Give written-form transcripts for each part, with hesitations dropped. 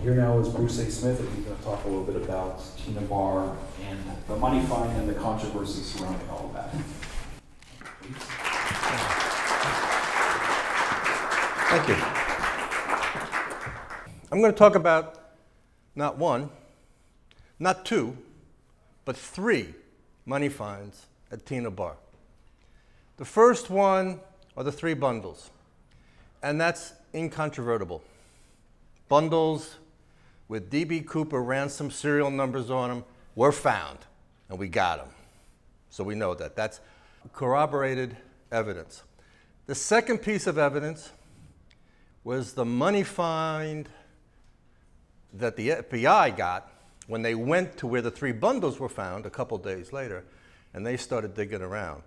Here now is Bruce A. Smith, and he's going to talk a little bit about Tina Barr and the money fine and the controversy surrounding all of that. Please. Thank you. I'm going to talk about not one, not two, but three money fines at Tina Barr. The first one are the three bundles, and that's incontrovertible. Bundles with D.B. Cooper ransom serial numbers on them were found, and we got them. So we know that. That's corroborated evidence. The second piece of evidence was the money fine that the FBI got when they went to where the three bundles were found a couple days later, and they started digging around.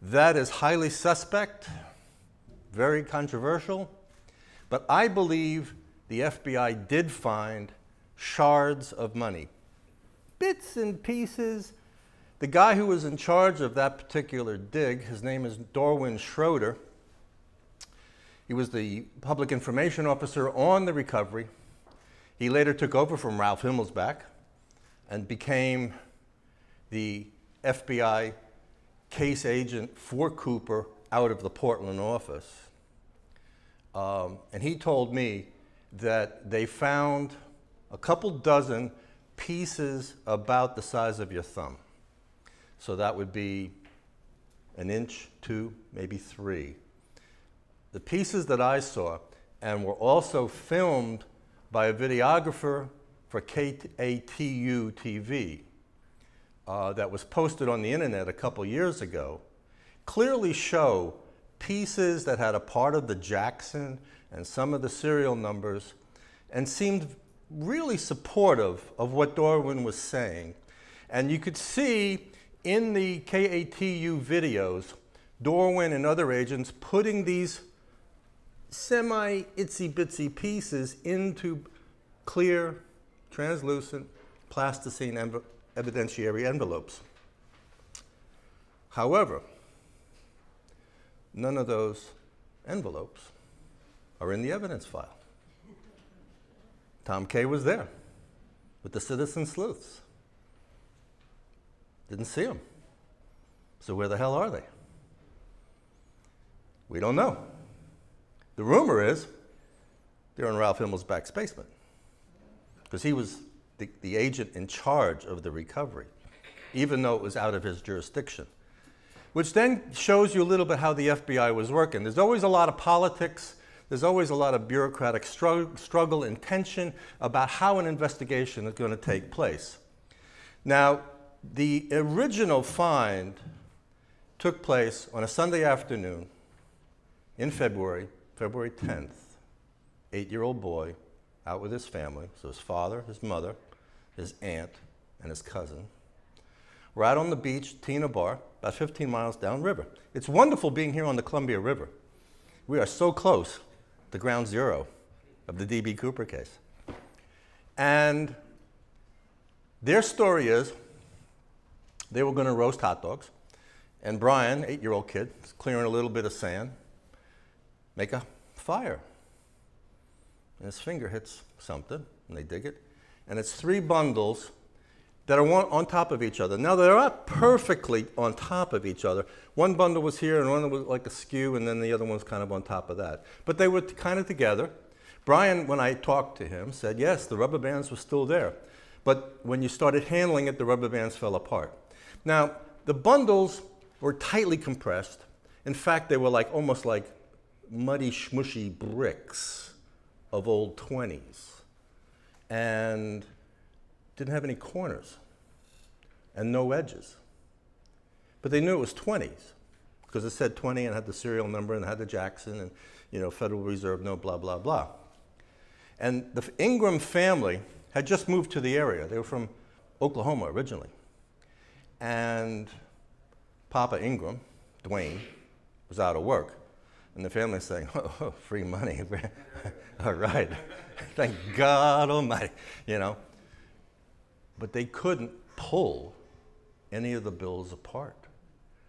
That is highly suspect, very controversial, but I believe the FBI did find shards of money, bits and pieces. The guy who was in charge of that particular dig, his name is Dorwin Schroeder. He was the public information officer on the recovery. He later took over from Ralph Himmelsbach and became the FBI case agent for Cooper out of the Portland office. And he told me that they found a couple dozen pieces about the size of your thumb. So that would be an inch, two, maybe three. The pieces that I saw, and were also filmed by a videographer for KATU TV that was posted on the internet a couple years ago, clearly show pieces that had a part of the Jackson and some of the serial numbers, and seemed really supportive of what Dorwin was saying. And you could see in the KATU videos, Dorwin and other agents putting these semi-itsy-bitsy pieces into clear, translucent, plasticine evidentiary envelopes. However, none of those envelopes are in the evidence file. Tom Kay was there with the citizen sleuths. Didn't see them. So where the hell are they? We don't know. The rumor is they're in Ralph Himmelsbach's basement, because he was the agent in charge of the recovery, even though it was out of his jurisdiction. Which then shows you a little bit how the FBI was working. There's always a lot of politics. There's always a lot of bureaucratic struggle and tension about how an investigation is going to take place. Now, the original find took place on a Sunday afternoon in February 10th. 8-year-old boy out with his family, so his father, his mother, his aunt, and his cousin. We're out on the beach, Tina Barr, about 15 miles downriver. It's wonderful being here on the Columbia River. We are so close to ground zero of the D.B. Cooper case. And their story is they were going to roast hot dogs, and Brian, 8-year-old kid, is clearing a little bit of sand, make a fire. And his finger hits something, and they dig it, and it's three bundles that are one on top of each other. Now, they're not perfectly on top of each other. One bundle was here, and one was like askew, and then the other one was kind of on top of that. But they were kind of together. Brian, when I talked to him, said, yes, the rubber bands were still there. But when you started handling it, the rubber bands fell apart. Now, the bundles were tightly compressed. In fact, they were like almost like muddy, smushy bricks of old 20s. And didn't have any corners and no edges. But they knew it was 20s because it said 20 and had the serial number and had the Jackson and, you know, Federal Reserve, no blah, blah, blah. And the Ingram family had just moved to the area. They were from Oklahoma originally. And Papa Ingram, Dwayne, was out of work. And the family's saying, oh, free money. All right. Thank God Almighty, you know. But they couldn't pull any of the bills apart.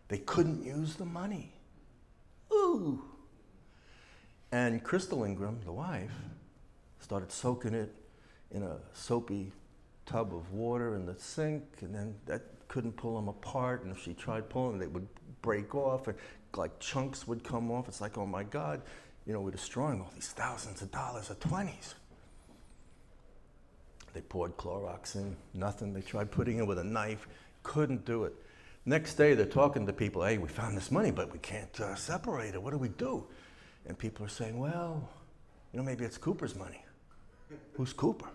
They couldn't use the money. Ooh. And Crystal Ingram, the wife, started soaking it in a soapy tub of water in the sink, and then that couldn't pull them apart, and if she tried pulling, they would break off, and like chunks would come off. It's like, oh my God, you know, we're destroying all these thousands of dollars of 20s. They poured Clorox in, nothing. They tried putting it with a knife, couldn't do it. Next day, they're talking to people, hey, we found this money, but we can't separate it. What do we do? And people are saying, well, you know, maybe it's Cooper's money. Who's Cooper?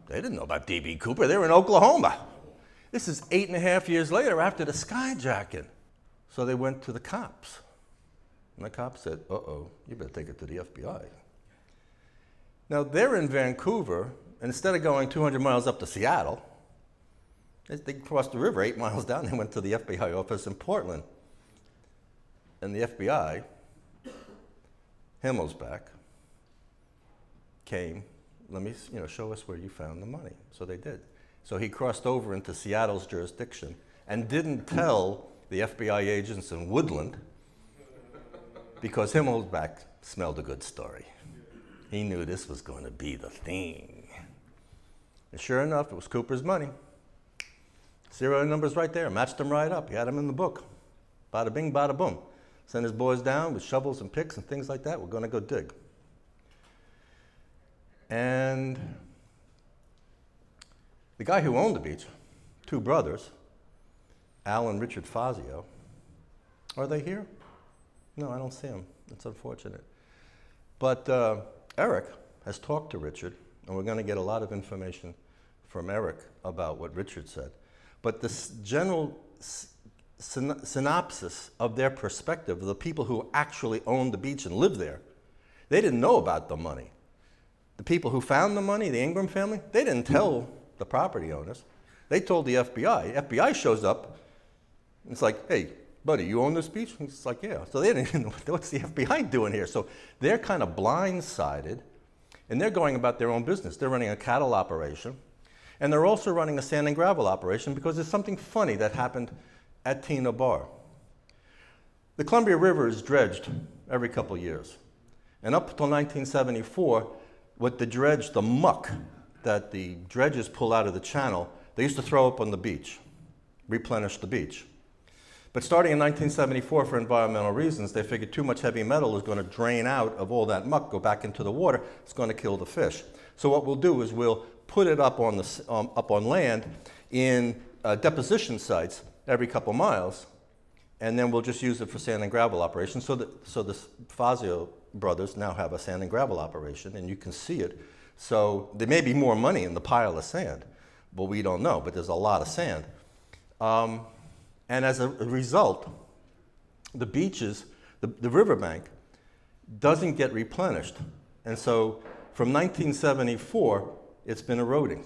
They didn't know about D.B. Cooper. They were in Oklahoma. This is 8.5 years later after the skyjacking. So they went to the cops. And the cops said, uh-oh, you better take it to the FBI. Now, they're in Vancouver, and instead of going 200 miles up to Seattle, they crossed the river 8 miles down. They went to the FBI office in Portland. And the FBI, Himmelsbach, came, let me, you know, show us where you found the money. So they did. So he crossed over into Seattle's jurisdiction and didn't tell the FBI agents in Woodland because Himmelsbach smelled a good story. He knew this was going to be the thing. And sure enough, it was Cooper's money. Serial numbers right there, matched them right up. He had them in the book. Bada bing, bada boom. Sent his boys down with shovels and picks and things like that. We're going to go dig. And the guy who owned the beach, two brothers, Al and Richard Fazio, are they here? No, I don't see them. It's unfortunate. But Eric has talked to Richard, and we're going to get a lot of information from Eric about what Richard said. But this general synopsis of their perspective, the people who actually owned the beach and lived there, they didn't know about the money. The people who found the money, the Ingram family, they didn't tell the property owners. They told the FBI. The FBI shows up. It's like, hey, buddy, you own this beach? And it's like, yeah. So they didn't even know, what's the FBI doing here? So they're kind of blindsided, and they're going about their own business. They're running a cattle operation, and they're also running a sand and gravel operation because there's something funny that happened at Tina Bar. The Columbia River is dredged every couple of years. And up until 1974, what the dredge, the muck that the dredges pull out of the channel, they used to throw up on the beach, replenish the beach. But starting in 1974, for environmental reasons, they figured too much heavy metal is going to drain out of all that muck, go back into the water. It's going to kill the fish. So what we'll do is we'll put it up on land in deposition sites every couple miles, and then we'll just use it for sand and gravel operations. So the Fazio brothers now have a sand and gravel operation, and you can see it. So there may be more money in the pile of sand, but we don't know. But there's a lot of sand. And as a result, the beaches, the riverbank, doesn't get replenished. And so from 1974, it's been eroding,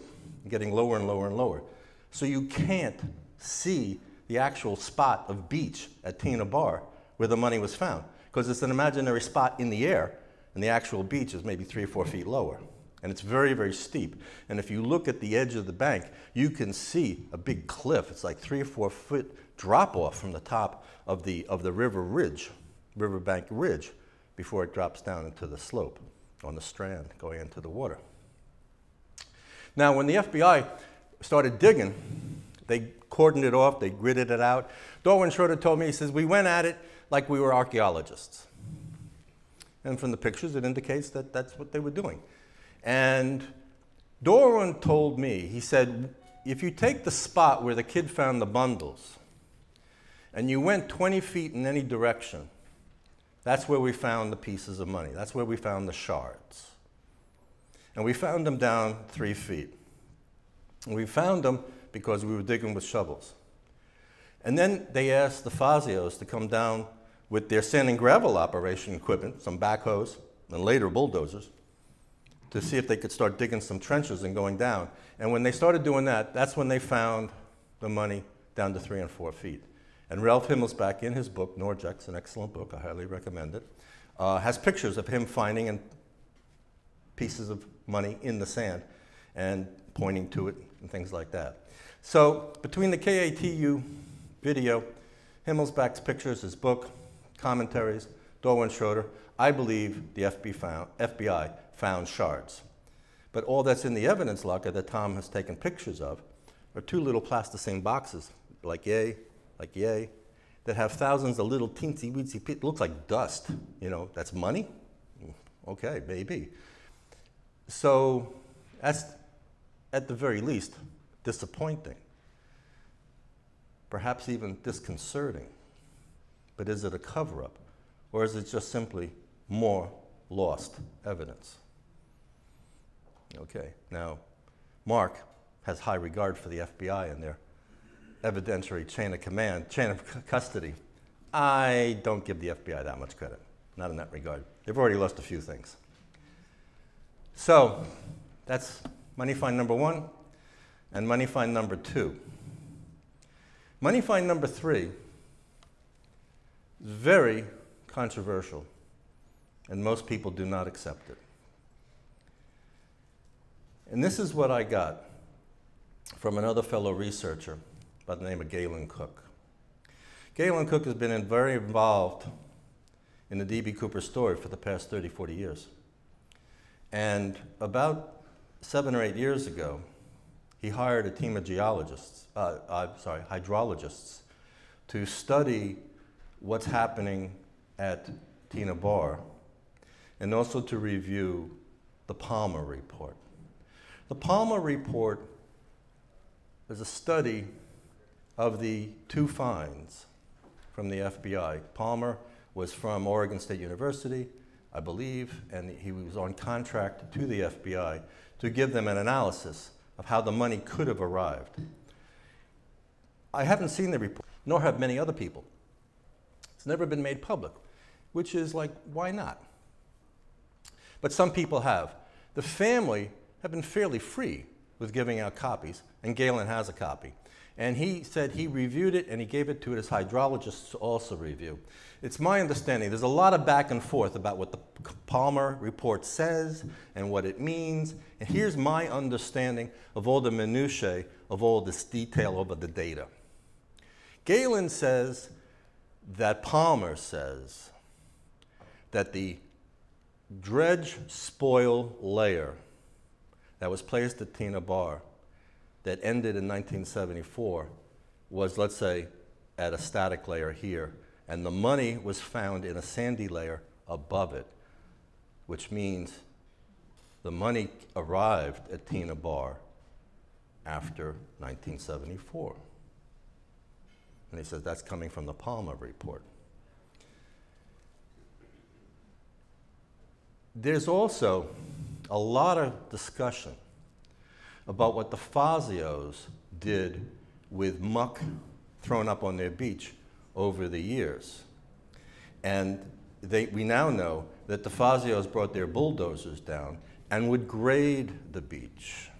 getting lower and lower and lower. So you can't see the actual spot of beach at Tina Bar where the money was found, because it's an imaginary spot in the air, and the actual beach is maybe 3 or 4 feet lower. And it's very, very steep. And if you look at the edge of the bank, you can see a big cliff. It's like 3 or 4 foot drop off from the top of the riverbank ridge, before it drops down into the slope on the strand going into the water. Now, when the FBI started digging, they cordoned it off, they gridded it out. Darwin Schroeder told me, he says, we went at it like we were archaeologists. And from the pictures, it indicates that that's what they were doing. And Darwin told me, he said, if you take the spot where the kid found the bundles, and you went 20 feet in any direction, that's where we found the pieces of money. That's where we found the shards. And we found them down 3 feet. And we found them because we were digging with shovels. And then they asked the Fazios to come down with their sand and gravel operation equipment, some backhoes, and later bulldozers, to see if they could start digging some trenches and going down. And when they started doing that, that's when they found the money down to 3 and 4 feet. And Ralph Himmelsbach, in his book, Norgex, an excellent book, I highly recommend it, has pictures of him finding pieces of money in the sand and pointing to it and things like that. So between the KATU video, Himmelsbach's pictures, his book, commentaries, Darwin Schroeder, I believe the FBI found shards. But all that's in the evidence locker that Tom has taken pictures of are two little plasticine boxes, like yay, that have thousands of little teensy weensy pieces. It looks like dust. You know, that's money? Okay, maybe. So that's, at the very least, disappointing. Perhaps even disconcerting. But is it a cover-up? Or is it just simply more lost evidence? Okay, now, Mark has high regard for the FBI and their evidentiary chain of command, chain of custody. I don't give the FBI that much credit, not in that regard. They've already lost a few things. So, that's money find number 1 and money find number 2. Money find number 3 is very controversial, and most people do not accept it. And this is what I got from another fellow researcher by the name of Galen Cook. Galen Cook has been very involved in the D.B. Cooper story for the past 30, 40 years. And about 7 or 8 years ago, he hired a team of hydrologists to study what's happening at Tina Bar and also to review the Palmer Report. The Palmer Report is a study of the 2 finds from the FBI. Palmer was from Oregon State University, I believe, and he was on contract to the FBI to give them an analysis of how the money could have arrived. I haven't seen the report, nor have many other people. It's never been made public, which is like, why not? But some people have. The family have been fairly free with giving out copies, and Galen has a copy. And he said he reviewed it and he gave it to his hydrologists to also review. It's my understanding there's a lot of back and forth about what the Palmer Report says and what it means. And here's my understanding of all the minutiae of all this detail over the data. Galen says that Palmer says that the dredge spoil layer that was placed at Tina Bar that ended in 1974 was, let's say, at a static layer here, and the money was found in a sandy layer above it, which means the money arrived at Tina Bar after 1974. And he says that's coming from the Palmer Report. There's also a lot of discussion about what the Fazios did with muck thrown up on their beach over the years. And we now know that the Fazios brought their bulldozers down and would grade the beach.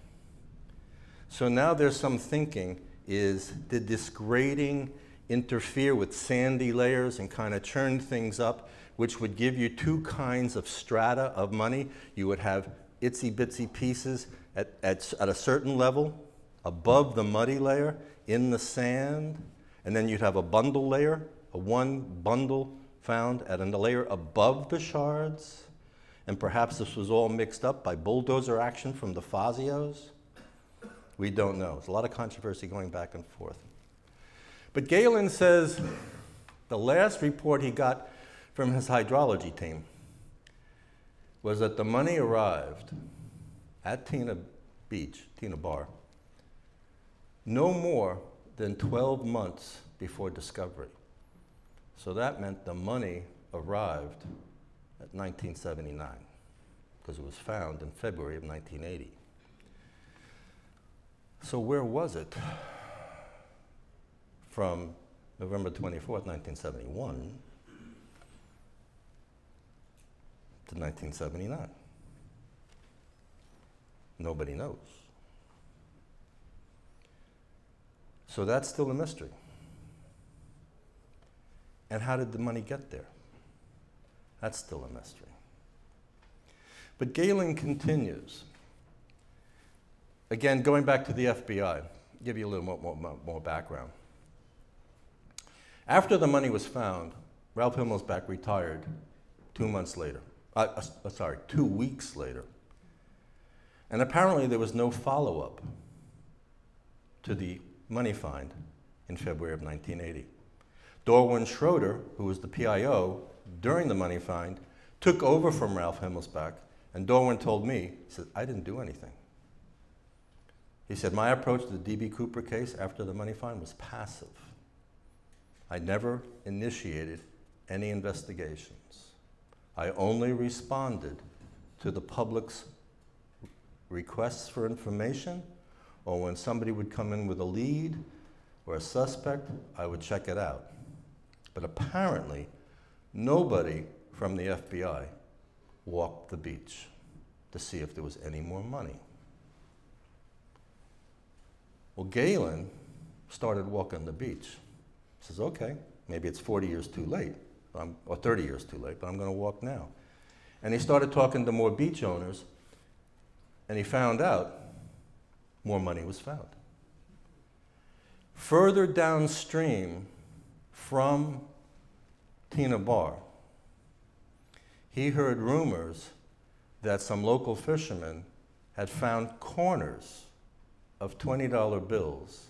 So now there's some thinking did this grading interfere with sandy layers and kind of churn things up, which would give you 2 kinds of strata of money? You would have itsy bitsy pieces at a certain level above the muddy layer in the sand, and then you'd have a bundle layer, one bundle found at a layer above the shards, and perhaps this was all mixed up by bulldozer action from the Fazios. We don't know. There's a lot of controversy going back and forth. But Galen says the last report he got from his hydrology team was that the money arrived at Tina Bar, no more than 12 months before discovery. So that meant the money arrived at 1979, because it was found in February of 1980. So where was it from November 24th, 1971 to 1979? Nobody knows. So that's still a mystery. And how did the money get there? That's still a mystery. But Galen continues. Again, going back to the FBI, give you a little more background. After the money was found, Ralph Himmelsbach retired 2 months later. 2 weeks later. And apparently there was no follow-up to the money find in February of 1980. Dorwin Schroeder, who was the PIO during the money find, took over from Ralph Himmelsbach, and Dorwin told me, he said, I didn't do anything. He said, my approach to the D.B. Cooper case after the money find was passive. I never initiated any investigations. I only responded to the public's requests for information, or when somebody would come in with a lead or a suspect, I would check it out. But apparently, nobody from the FBI walked the beach to see if there was any more money. Well, Galen started walking the beach. He says, okay, maybe it's 40 years too late, or 30 years too late, but I'm going to walk now. And he started talking to more beach owners, and he found out more money was found. Further downstream from Tina Bar, he heard rumors that some local fishermen had found corners of $20 bills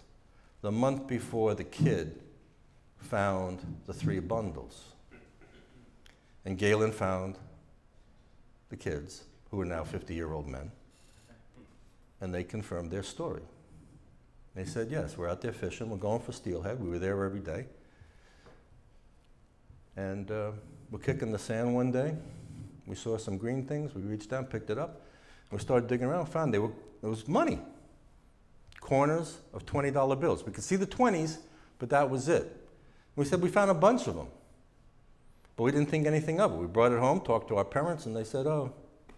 the month before the kid found the 3 bundles. And Galen found the kids, who are now 50-year-old men, and they confirmed their story. They said, yes, we're out there fishing, we're going for steelhead, we were there every day. And we're kicking the sand one day, we saw some green things, we reached down, picked it up, and we started digging around, found it was money. Corners of $20 bills. We could see the 20s, but that was it. We said we found a bunch of them, but we didn't think anything of it. We brought it home, talked to our parents, and they said, oh,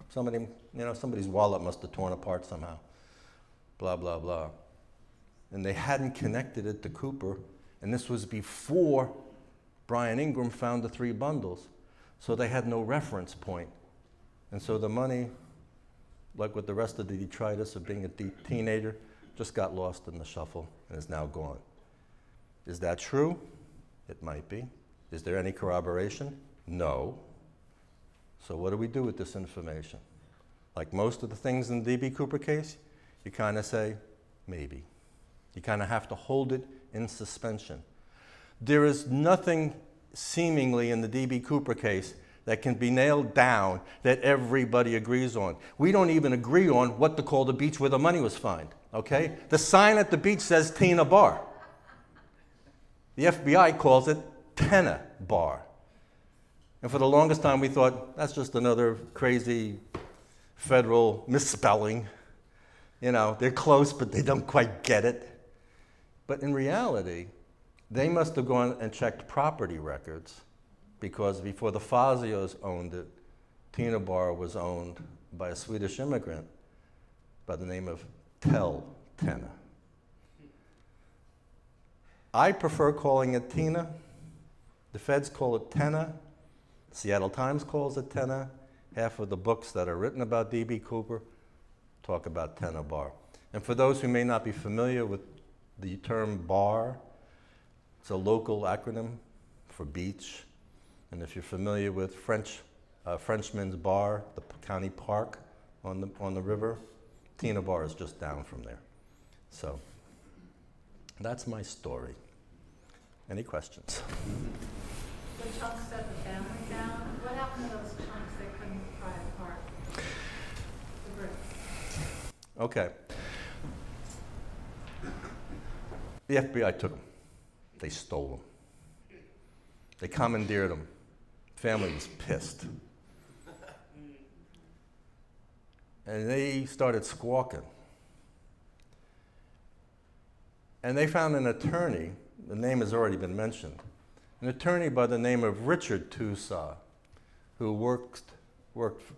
somebody's wallet must have torn apart somehow, blah, blah, blah. And they hadn't connected it to Cooper, and this was before Brian Ingram found the 3 bundles, so they had no reference point. And so the money, like with the rest of the detritus of being a teenager, just got lost in the shuffle and is now gone. Is that true? It might be. Is there any corroboration? No. So what do we do with this information? Like most of the things in the D.B. Cooper case, you kind of say, maybe. You kind of have to hold it in suspension. There is nothing seemingly in the D.B. Cooper case that can be nailed down that everybody agrees on. We don't even agree on what to call the beach where the money was found, okay? The sign at the beach says Tina Bar. The FBI calls it Tenna Bar. And for the longest time we thought, that's just another crazy federal misspelling. You know, they're close, but they don't quite get it. But in reality, they must have gone and checked property records, because before the Fazios owned it, Tina Bar was owned by a Swedish immigrant by the name of Tel Tenna. I prefer calling it Tina. The feds call it Tenna. Seattle Times calls it Tenna. Half of the books that are written about D.B. Cooper talk about Tenna Bar. And for those who may not be familiar with the term bar, it's a local acronym for beach. And if you're familiar with Frenchman's Bar, the county park on the river, Tina Bar is just down from there. So that's my story. Any questions? The chunks that the family found, what happened to those chunks they couldn't pry apart? The bricks. Okay. The FBI took them. They stole them. They commandeered them. Family was pissed. And they started squawking. And they found an attorney, the name has already been mentioned, an attorney by the name of Richard Tusa, who worked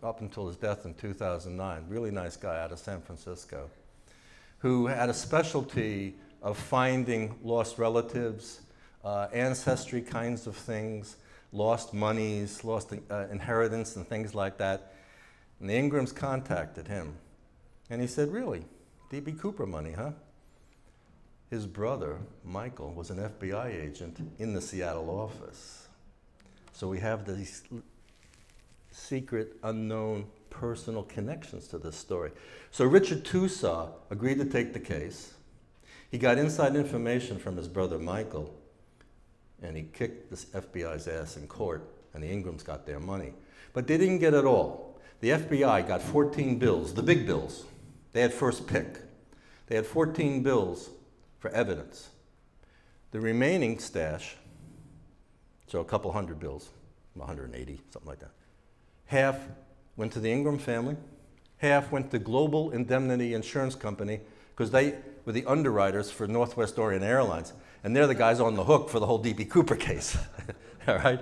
up until his death in 2009, really nice guy out of San Francisco, who had a specialty of finding lost relatives, ancestry kinds of things, lost monies, lost inheritance and things like that. And the Ingrams contacted him. And he said, really, D.B. Cooper money, huh? His brother, Michael, was an FBI agent in the Seattle office. So we have these secret, unknown, personal connections to this story. So Richard Tusaw agreed to take the case. He got inside information from his brother Michael, and he kicked this FBI's ass in court, and the Ingrams got their money. But they didn't get it all. The FBI got 14 bills, the big bills. They had first pick. They had 14 bills for evidence. The remaining stash, so a couple hundred bills, 180, something like that. Half went to the Ingram family, half went to Global Indemnity Insurance Company, because they were the underwriters for Northwest Orient Airlines, and they're the guys on the hook for the whole D.B. Cooper case. All right?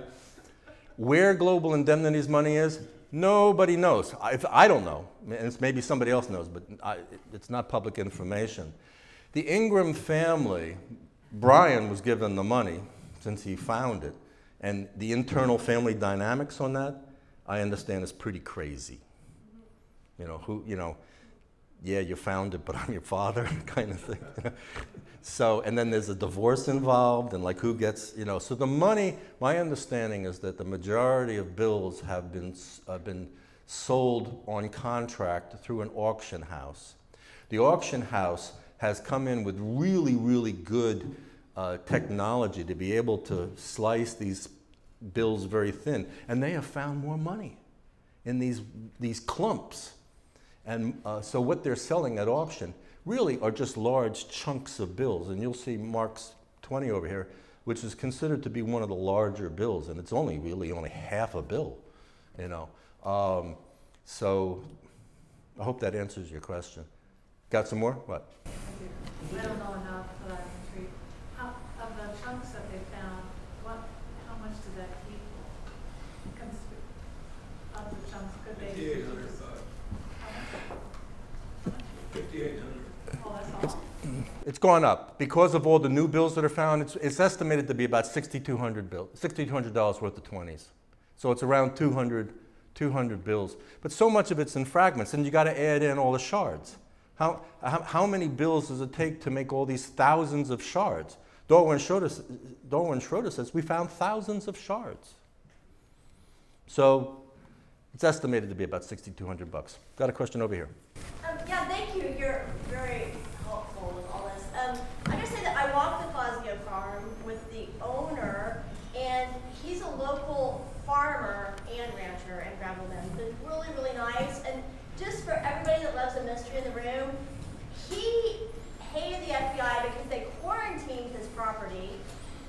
Where Global Indemnity's money is, nobody knows. I don't know, and maybe somebody else knows, but it's not public information. The Ingram family, Brian was given the money since he found it, and the internal family dynamics on that, I understand, is pretty crazy. You know, yeah, you found it, but I'm your father, kind of thing. So, and then there's a divorce involved, and like who gets, so the money, my understanding is that the majority of bills have been sold on contract through an auction house. The auction house has come in with really, really good technology to be able to slice these bills very thin, and they have found more money in these clumps. And so what they're selling at auction really are just large chunks of bills. And you'll see Mark's 20 over here, which is considered to be one of the larger bills. And it's only half a bill, So I hope that answers your question. Got some more? What? I don't know enough, but I'm intrigued. Of the chunks that they found, how much did that equal? Of the chunks, could they? 5,800. 5,800. Oh, that's all? It's gone up. Because of all the new bills that are found, it's estimated to be about $6,200 worth of 20s. So it's around 200 bills. But so much of it's in fragments, and you got to add in all the shards. How many bills does it take to make all these thousands of shards? Darwin Schroeder says we found thousands of shards. So it's estimated to be about $6,200. Got a question over here? Yeah, thank you. You're very helpful with all this. I just say that I walked the Fazio farm with the owner, and he's a local farmer and rancher in Gravelman. He's been really, really nice. And just for everybody that loves a mystery in the room, he hated the FBI because they quarantined his property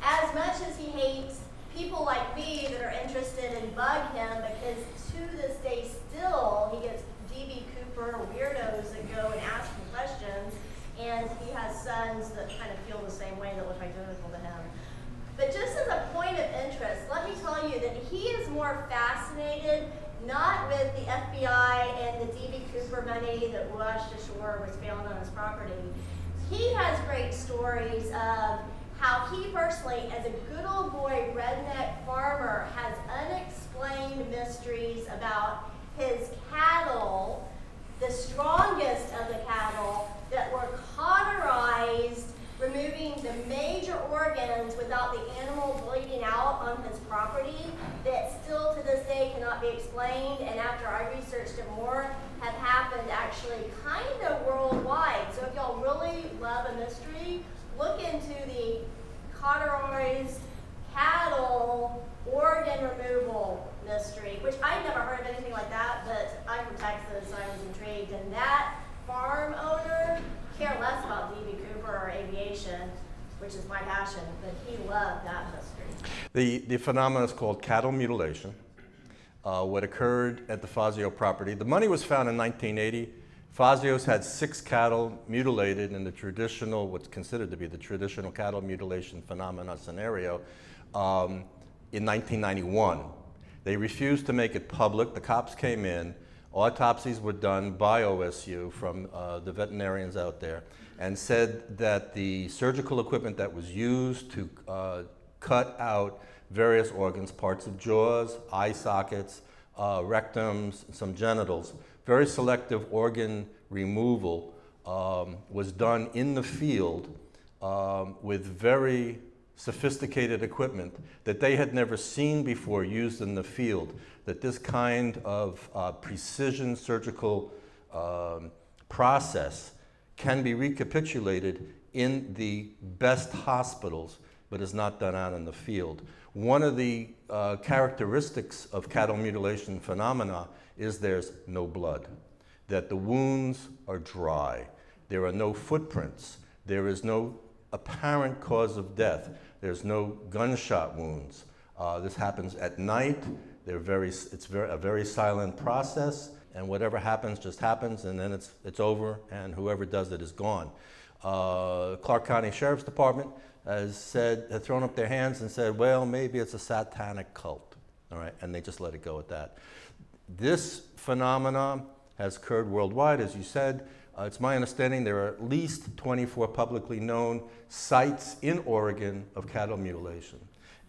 as much as he hates people like me that are interested and bug him, because to this day still he gets D.B. Cooper weirdos that go and ask him questions, and he has sons that kind of feel the same way that look identical to him. But just as a point of interest, let me tell you that he is more fascinated not with the FBI and the D.B. Cooper money that washed ashore was found on his property. He has great stories of how he personally, as a good old boy redneck farmer, has unexplained mysteries about his cattle, the strongest of the cattle, that were cauterized, removing the major organs without the animal bleeding out on his property, that still to this day cannot be explained, and after I researched it more, have happened actually kind of worldwide. So if y'all really love a mystery, look into the cauterized cattle organ removal mystery, which I'd never heard of anything like that, but I'm from Texas, so I was intrigued. And that farm owner cared less about D.B. Cooper or aviation, which is my passion, but he loved that mystery. The phenomenon is called cattle mutilation. What occurred at the Fazio property. The money was found in 1980. Fazio's had 6 cattle mutilated in the traditional, what's considered to be the traditional cattle mutilation phenomena scenario in 1991. They refused to make it public. The cops came in. Autopsies were done by OSU from the veterinarians out there, and said that the surgical equipment that was used to cut out various organs, parts of jaws, eye sockets, rectums, some genitals, very selective organ removal was done in the field with very sophisticated equipment that they had never seen before used in the field, that this kind of precision surgical process can be recapitulated in the best hospitals, but is not done out in the field. One of the characteristics of cattle mutilation phenomena is there's no blood, that the wounds are dry, there are no footprints, there is no apparent cause of death, there's no gunshot wounds. This happens at night. It's a very silent process, and whatever happens just happens, and then it's over, and whoever does it is gone. Clark County Sheriff's Department had thrown up their hands and said, well, maybe it's a satanic cult, all right, and they just let it go at that. This phenomenon has occurred worldwide, as you said. It's my understanding there are at least 24 publicly known sites in Oregon of cattle mutilation.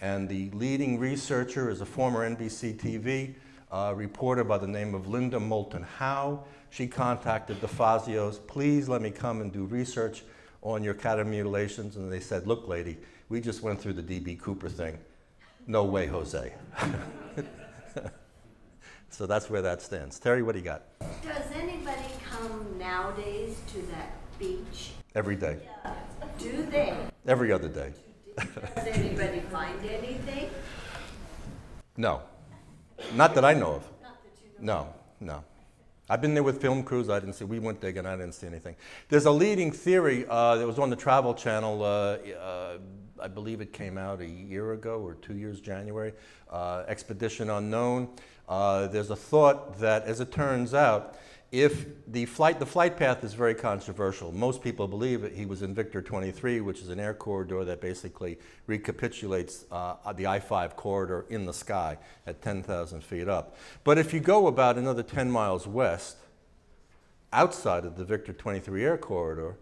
And the leading researcher is a former NBC TV reporter by the name of Linda Moulton Howe. She contacted the Fazios, please let me come and do research on your cattle mutilations. And they said, look, lady, we just went through the D.B. Cooper thing. No way, Jose. So that's where that stands. Terry, what do you got? Does anybody come nowadays to that beach? Every day. Yeah. Do they? Every other day. Does anybody find anything? No. Not that I know of. Not that you know. No. I've been there with film crews. I didn't see. We went digging. I didn't see anything. There's a leading theory that was on the Travel Channel. I believe it came out a year ago or 2 years, January. Expedition Unknown. There's a thought that, as it turns out, if the flight path is very controversial. Most people believe that he was in Victor 23, which is an air corridor that basically recapitulates the I-5 corridor in the sky at 10,000 feet up. But if you go about another 10 miles west, outside of the Victor 23 air corridor,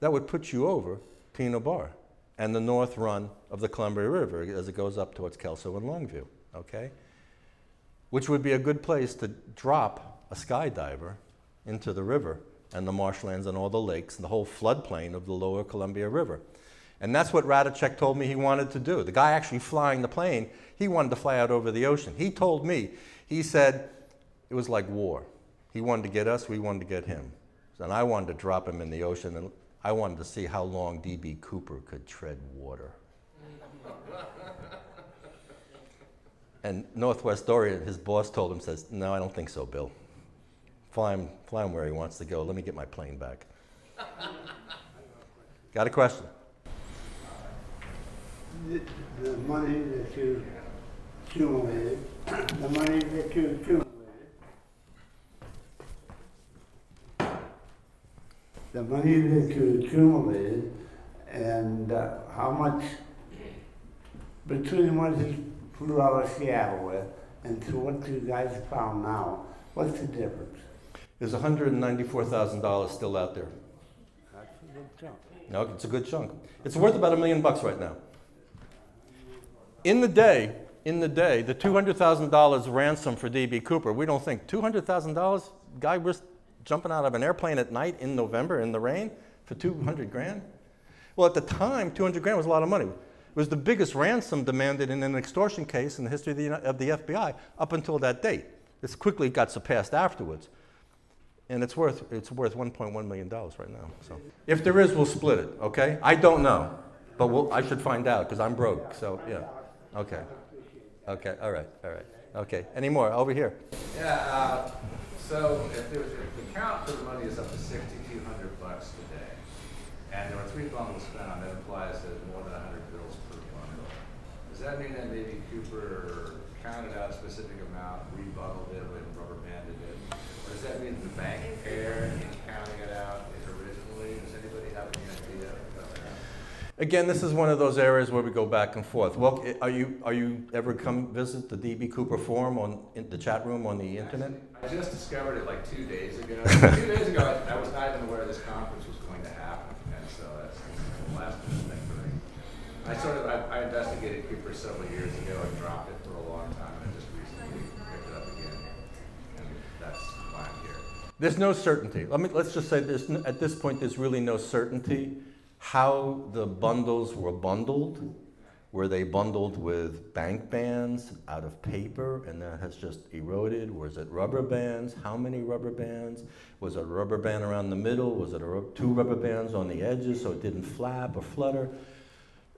that would put you over Tino Bar and the north run of the Columbia River as it goes up towards Kelso and Longview, okay? Which would be a good place to drop a skydiver into the river and the marshlands and all the lakes and the whole floodplain of the lower Columbia River. And that's what Radicek told me he wanted to do. The guy actually flying the plane, he wanted to fly out over the ocean. He told me, he said, it was like war. He wanted to get us, we wanted to get him. And I wanted to drop him in the ocean, and I wanted to see how long D.B. Cooper could tread water. And Northwest Orient, his boss told him, says, no, I don't think so, Bill. Fly him where he wants to go. Let me get my plane back. Got a question? The money that you accumulated, and how much between what you flew out of Seattle with and to what you guys found now, what's the difference? There's $194,000 still out there. That's a good chunk. No, it's a good chunk. It's worth about $1 million right now. In the day, the $200,000 ransom for D.B. Cooper, we don't think $200,000, guy was jumping out of an airplane at night in November in the rain for 200 grand? Well, at the time, 200 grand was a lot of money. It was the biggest ransom demanded in an extortion case in the history of the FBI up until that date. This quickly got surpassed afterwards. And it's worth $1.1 million right now. So if there is, we'll split it, okay? I don't know, but I should find out because I'm broke, so yeah. Okay, all right. Okay, any more? Over here. Yeah, so if the count for the money is up to $6,200 today, and there were 3 bundles found, that implies there's more than 100 bills per bundle. Does that mean that maybe Cooper counted out a specific amount, rebundled it, and rubber banded it? Or does that mean the bank erred in counting it out originally? Does anybody have any idea about that? Again, this is one of those areas where we go back and forth. Well, are you ever come visit the D.B. Cooper forum in the chat room on the internet? I just discovered it like 2 days ago. 2 days ago, I was not even aware this conference was going to happen, and so that's the last thing for me. I investigated Cooper several years ago and dropped it for a long time, and I just recently picked it up again, and that's why I'm here. There's no certainty. Let's just say at this point, there's really no certainty how the bundles were bundled. Were they bundled with bank bands out of paper and that has just eroded? Was it rubber bands? How many rubber bands? Was it a rubber band around the middle? Was it two rubber bands on the edges so it didn't flap or flutter?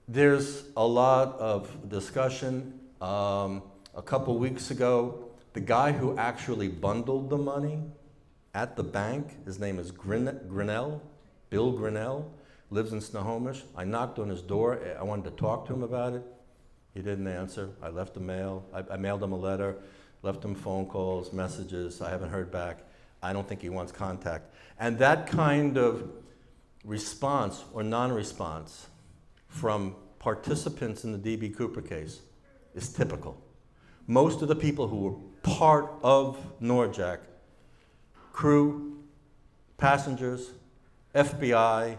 There's a lot of discussion. A couple weeks ago, the guy who actually bundled the money at the bank, his name is Grinnell, Bill Grinnell, lives in Snohomish. I knocked on his door. I wanted to talk to him about it. He didn't answer. I left a mail. I mailed him a letter, left him phone calls, messages. I haven't heard back. I don't think he wants contact. And that kind of response or non-response from participants in the D.B. Cooper case is typical. Most of the people who were part of NORJAC, crew, passengers, FBI,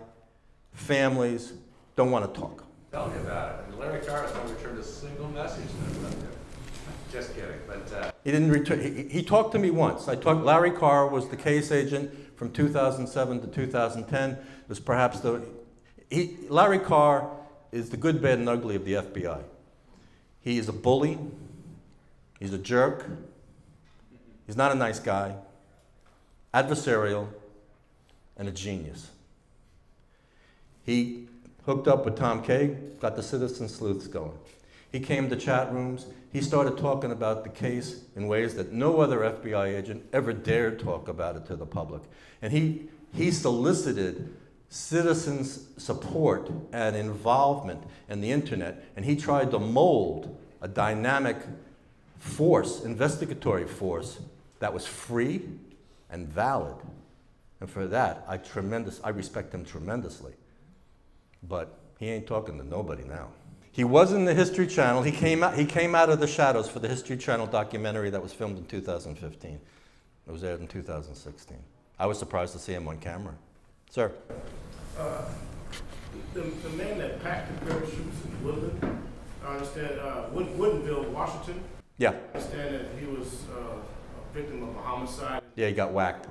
families, don't want to talk. Tell me about it. I mean, Larry Carr has not returned a single message to them. Just kidding, but He didn't return. He talked to me once. Larry Carr was the case agent from 2007 to 2010. It was perhaps Larry Carr is the good, bad, and ugly of the FBI. He is a bully. He's a jerk. He's not a nice guy. Adversarial, and a genius. He hooked up with Tom Kaag, got the Citizen Sleuths going. He came to chat rooms. He started talking about the case in ways that no other FBI agent ever dared talk about it to the public. And he solicited citizens' support and involvement in the internet, and he tried to mold a dynamic force, investigatory force, that was free and valid. And for that, I respect him tremendously. But he ain't talking to nobody now. He was in the History Channel. He came out of the shadows for the History Channel documentary that was filmed in 2015. It was aired in 2016. I was surprised to see him on camera. Sir? The man that packed the parachutes in Woodland, I understand, Woodinville, Washington. Yeah. I understand that he was a victim of a homicide. Yeah, he got whacked.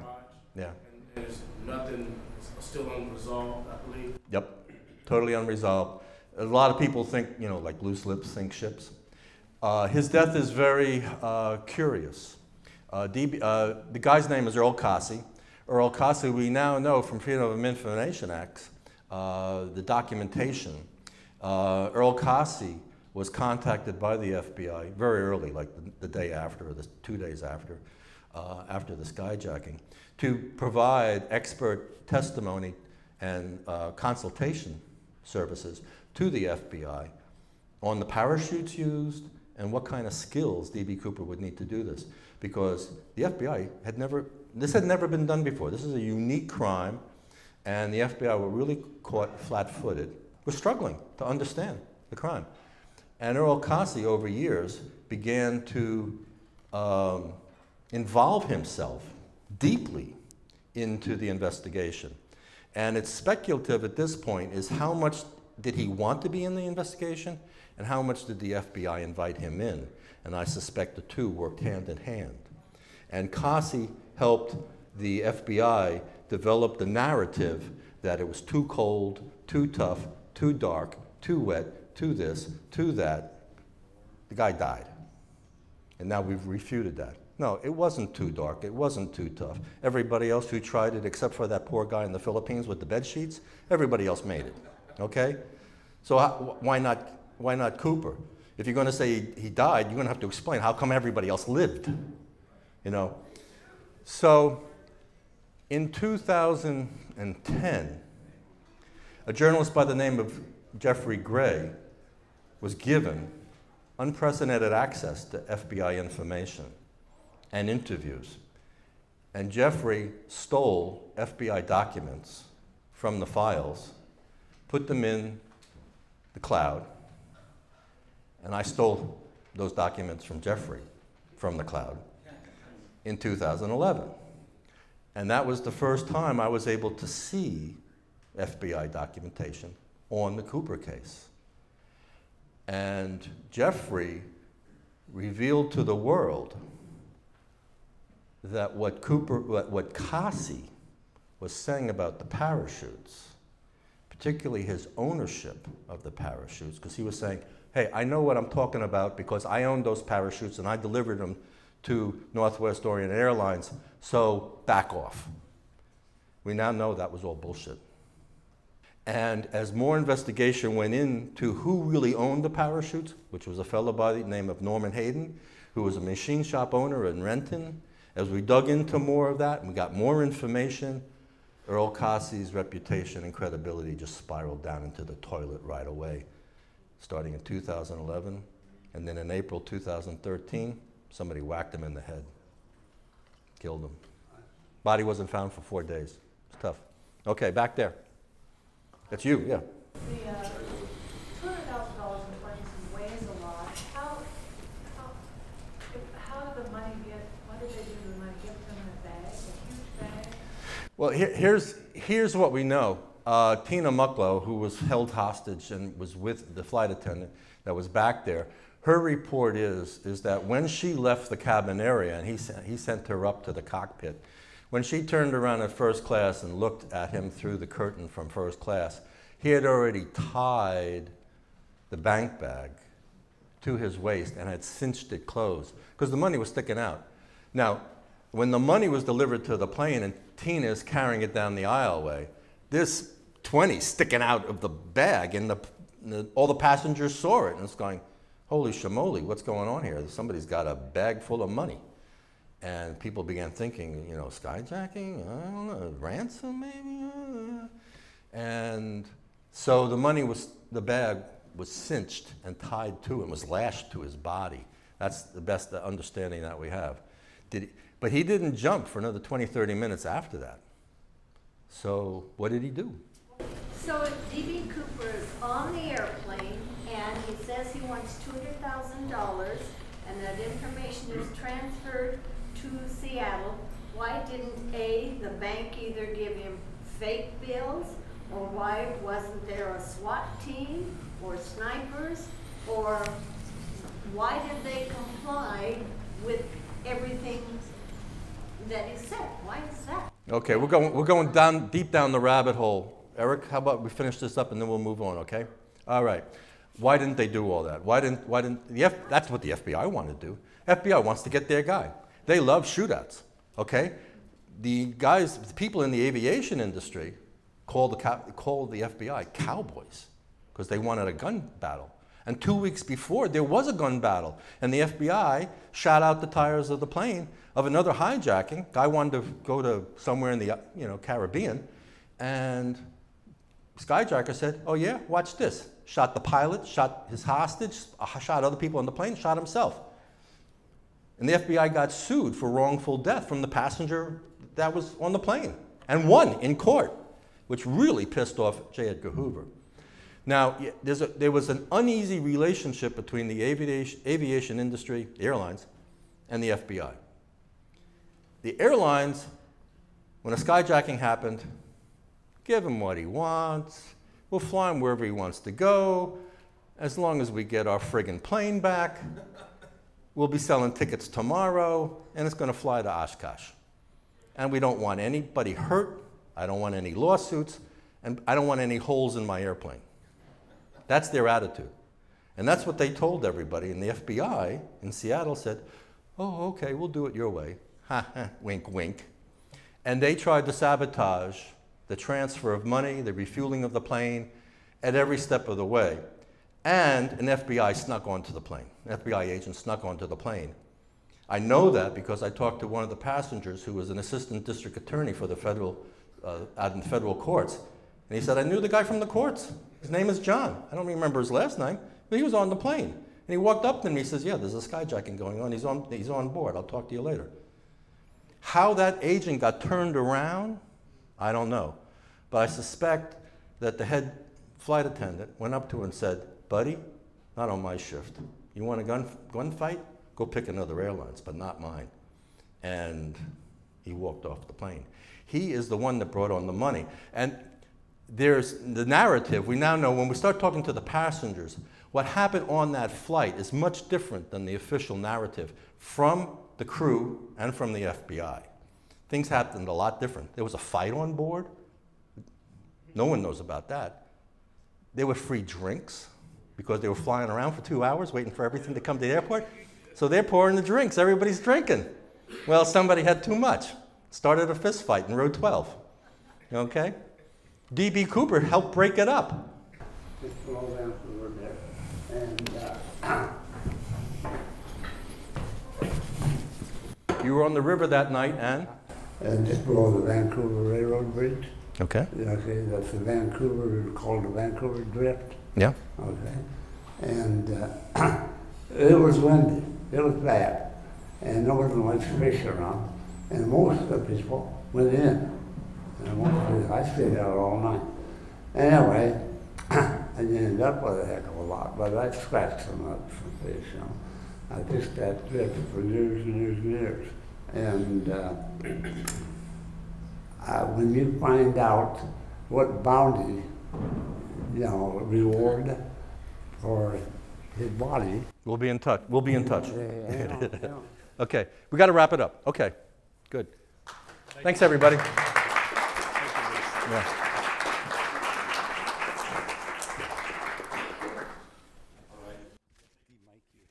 Yeah. And there's nothing still unresolved, I believe. Yep. Totally unresolved. A lot of people think, like loose lips sink ships. His death is very curious. The guy's name is Earl Cossie. Earl Cossie, we now know from Freedom of Information Acts, the documentation. Earl Cossie was contacted by the FBI very early, like the day after, or the 2 days after the skyjacking, to provide expert testimony and consultation services to the FBI on the parachutes used and what kind of skills D.B. Cooper would need to do this. Because the FBI this had never been done before. This is a unique crime, and the FBI were really caught flat-footed. We're struggling to understand the crime. And Earl Cossie, over years, began to involve himself deeply into the investigation. And it's speculative at this point is how much did he want to be in the investigation and how much did the FBI invite him in? And I suspect the two worked hand in hand. And Cossie helped the FBI develop the narrative that it was too cold, too tough, too dark, too wet, too this, too that. The guy died. And now we've refuted that. No, it wasn't too dark. It wasn't too tough. Everybody else who tried it, except for that poor guy in the Philippines with the bed sheets, everybody else made it. Okay? So why not Cooper? If you're going to say he died, you're going to have to explain how come everybody else lived. So in 2010, a journalist by the name of Jeffrey Gray was given unprecedented access to FBI information and interviews. And Jeffrey stole FBI documents from the files, put them in the cloud, and I stole those documents from Jeffrey from the cloud in 2011. And that was the first time I was able to see FBI documentation on the Cooper case. And Jeffrey revealed to the world that what Cossie was saying about the parachutes, particularly his ownership of the parachutes, because he was saying, Hey, I know what I'm talking about because I owned those parachutes and I delivered them to Northwest Orient Airlines, so back off. We now know that was all bullshit. And as more investigation went into who really owned the parachutes, which was a fellow by the name of Norman Hayden, who was a machine shop owner in Renton, as we dug into more of that and we got more information, Earl Cassie's reputation and credibility just spiraled down into the toilet right away, starting in 2011. And then in April 2013, somebody whacked him in the head, killed him. Body wasn't found for 4 days. It's tough. Okay, back there. That's you, yeah. The $200,000 in purchases weighs a lot. How did the money get, what did they do with the money? Give them in a bag, a huge bag? Well, here's what we know. Tina Mucklow, who was held hostage and was with the flight attendant that was back there, her report is that when she left the cabin area, and he sent her up to the cockpit, when she turned around at first class and looked at him through the curtain from first class, he had already tied the bank bag to his waist and had cinched it closed because the money was sticking out. Now, when the money was delivered to the plane and Tina's carrying it down the aisleway, this 20 sticking out of the bag, and all the passengers saw it, and it's going, holy shamoly, what's going on here? Somebody's got a bag full of money. And people began thinking, you know, skyjacking, I don't know, ransom maybe? And so the bag was cinched and tied to him, was lashed to his body. That's the best understanding that we have. But he didn't jump for another 20, 30 minutes after that. So what did he do? So if D.B. Cooper is on the airplane and he says he wants $200,000 and that information is transferred to Seattle, why didn't the bank either give him fake bills, or why wasn't there a SWAT team or snipers, or why did they comply with everything that he said? Why is that? Okay, we're going deep down the rabbit hole. Eric, how about we finish this up and then we'll move on, okay? All right. Why didn't they do all that? That's what the FBI wanted to do. FBI wants to get their guy. They love shootouts, okay? The people in the aviation industry called the FBI cowboys because they wanted a gun battle. And 2 weeks before, there was a gun battle, and the FBI shot out the tires of the plane of another hijacking. Guy wanted to go to somewhere in the Caribbean, and skyjacker said, oh yeah, watch this. Shot the pilot, shot his hostage, shot other people on the plane, shot himself. And the FBI got sued for wrongful death from the passenger that was on the plane, and won in court, which really pissed off J. Edgar Hoover. Now, there was an uneasy relationship between the aviation industry, the airlines, and the FBI. The airlines, when a skyjacking happened, give him what he wants, we'll fly him wherever he wants to go, as long as we get our friggin' plane back, we'll be selling tickets tomorrow, and it's gonna fly to Oshkosh. And we don't want anybody hurt, I don't want any lawsuits, and I don't want any holes in my airplane. That's their attitude. And that's what they told everybody. And the FBI in Seattle said, oh, okay, we'll do it your way. Ha, ha, wink, wink. And they tried to sabotage the transfer of money, the refueling of the plane, at every step of the way. And an FBI snuck onto the plane. An FBI agent snuck onto the plane. I know that because I talked to one of the passengers who was an assistant district attorney for the out in federal courts. And he said, I knew the guy from the courts. His name is John. I don't remember his last name, but he was on the plane. And he walked up to me and he says, yeah, there's a skyjacking going on. He's on board. I'll talk to you later. How that agent got turned around, I don't know. But I suspect that the head flight attendant went up to him and said, buddy, not on my shift. You want a gunfight? Go pick another airlines, but not mine. And he walked off the plane. He is the one that brought on the money. And there's the narrative. We now know when we start talking to the passengers, what happened on that flight is much different than the official narrative from the crew and from the FBI. Things happened a lot different. There was a fight on board. No one knows about that. There were free drinks because they were flying around for 2 hours waiting for everything to come to the airport. So they're pouring the drinks. Everybody's drinking. Well, somebody had too much. Started a fist fight in row 12. Okay? D.B. Cooper helped break it up. Just below Vancouver there. And You were on the river that night, and just below the Vancouver Railroad Bridge. okay. Okay, that's the Vancouver, called the Vancouver Drift. Yeah. Okay. And it was windy. It was bad. And there wasn't much fish around. And most of the people went in. And I stayed out all night. Anyway, I didn't end up with a heck of a lot, but I scratched some up for fish, you know. I fished that drift for years and years and years. And when you find out what bounty, you know, reward for his body. We'll be in touch. We'll be in touch. Yeah. Okay. We got to wrap it up. Okay. Good. Thanks, everybody. Yeah.